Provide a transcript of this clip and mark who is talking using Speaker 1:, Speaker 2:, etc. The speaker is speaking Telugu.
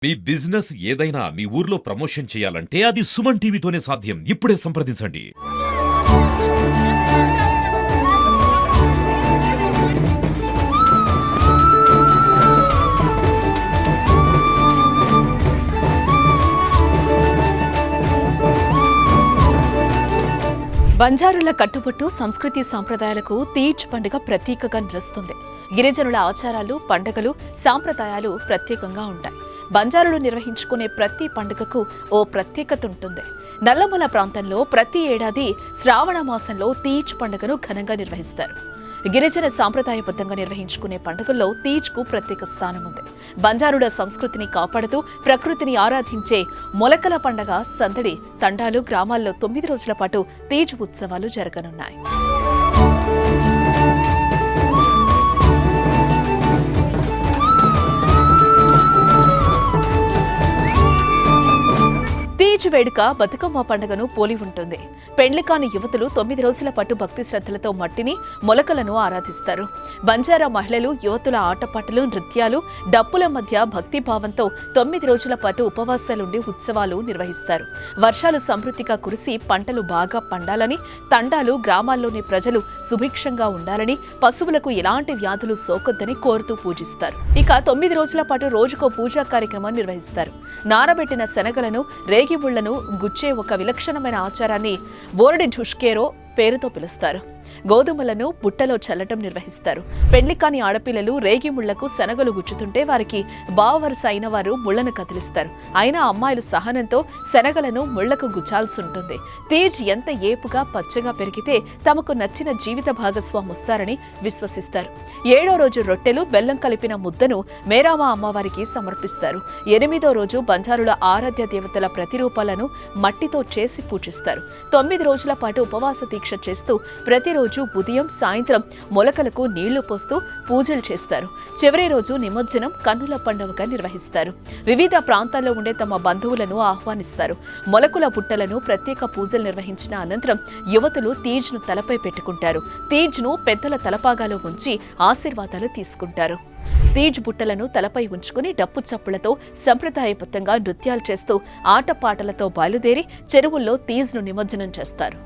Speaker 1: మీ బిజినెస్ ఏదైనా మీ ఊర్లో ప్రమోషన్ చేయాలంటే అది సుమన్ టీవీతోనే సాధ్యం. ఇప్పుడే సంప్రదించండి.
Speaker 2: బంజారుల కట్టుబొట్టు సంస్కృతి సాంప్రదాయాలకు తీజ్ పండుగ ప్రత్యేకంగా నిలుస్తుంది. గిరిజనుల ఆచారాలు, పండుగలు, సాంప్రదాయాలు ప్రత్యేకంగా ఉంటాయి. బంజారులు నిర్వహించుకునే ప్రతి పండుగకు ఓ ప్రత్యేకత ఉంటుంది. నల్లమల ప్రాంతంలో ప్రతి ఏడాది శ్రావణ మాసంలో తీజ్ పండుగను ఘనంగా నిర్వహిస్తారు. గిరిజన సాంప్రదాయబద్ధంగా నిర్వహించుకునే పండుగల్లో తీజ్కు ప్రత్యేక స్థానం ఉంది. బంజారుల సంస్కృతిని కాపాడుతూ ప్రకృతిని ఆరాధించే మొలకల పండుగ సందడి తండాలు, గ్రామాల్లో 9 రోజుల పాటు తీజ్ ఉత్సవాలు జరగనున్నాయి. తీజ్ వేడుక బతుకమ్మ పండుగను పోలి ఉంటుంది. పెండ్లికాని యువతులు 9 రోజుల పాటు భక్తి శ్రద్ధలతో మట్టిని, మొలకలను ఆరాధిస్తారు. బంజారా మహిళలు, యువతుల ఆటపాటలు, నృత్యాలు, డప్పుల మధ్య భక్తిభావంతో 9 రోజుల పాటు ఉపవాసాలుండి ఉత్సవాలు నిర్వహిస్తారు. వర్షాలు సమృద్ధిగా కురిసి పంటలు బాగా పండాలని, తండాలు, గ్రామాల్లోని ప్రజలు సుభిక్షంగా ఉండాలని, పశువులకు ఎలాంటి వ్యాధులు సోకొద్దని కోరుతూ పూజిస్తారు. ఇక 9 రోజుల పాటు రోజుకో పూజా కార్యక్రమం నిర్వహిస్తారు. నానబెట్టిన శనగలను, రేగిబుళ్లను గుచ్చే ఒక విలక్షణమైన ఆచారాన్ని బోర్డి ఢుష్కేరో పేరుతో పిలుస్తారు. గోధుమలను బుట్టలో చల్లటం నిర్వహిస్తారు. పెండ్లికాని ఆడపిల్లలు రేగిముళ్లకు శనగలు గుచ్చుతుంటే వారికి బావవరుస అయిన వారు ముళ్లను కదిలిస్తారు. అయినా అమ్మాయిలు సహనంతో శనగలను ముళ్లకు గుచ్చాల్సి ఉంటుంది. తీజ్ ఎంత ఏపుగా పచ్చగా పెరిగితే తమకు నచ్చిన జీవిత భాగస్వామి వస్తారని విశ్వసిస్తారు. 7వ రోజు రొట్టెలు, బెల్లం కలిపిన ముద్దను మేరామా అమ్మవారికి సమర్పిస్తారు. 8వ రోజు బంజారుల ఆరాధ్య దేవతల ప్రతిరూపాలను మట్టితో చేసి పూజిస్తారు. 9 రోజుల పాటు ఉపవాస దీక్ష చేస్తూ ప్రతిరోజు ఉదయం, సాయంత్రం మొలకలకు నీళ్లు పోస్తూ పూజలు చేస్తారు. చివరి రోజు నిమజ్జనం, కన్నుల పండుగగా నిర్వహిస్తారు. వివిధ ప్రాంతాల్లో ఉండే తమ బంధువులను ఆహ్వానిస్తారు. మొలకల బుట్టలను ప్రత్యేక పూజలు నిర్వహించిన అనంతరం యువతులు తీజ్ను తలపై పెట్టుకుంటారు. తీజ్ను పెద్దల తలపాగాలో ఉంచి ఆశీర్వాదాలు తీసుకుంటారు. తీజ్ బుట్టలను తలపై ఉంచుకుని డప్పు చప్పులతో సంప్రదాయబద్ధంగా నృత్యాలు చేస్తూ ఆటపాటలతో బయలుదేరి చెరువుల్లో తీజ్ను నిమజ్జనం చేస్తారు.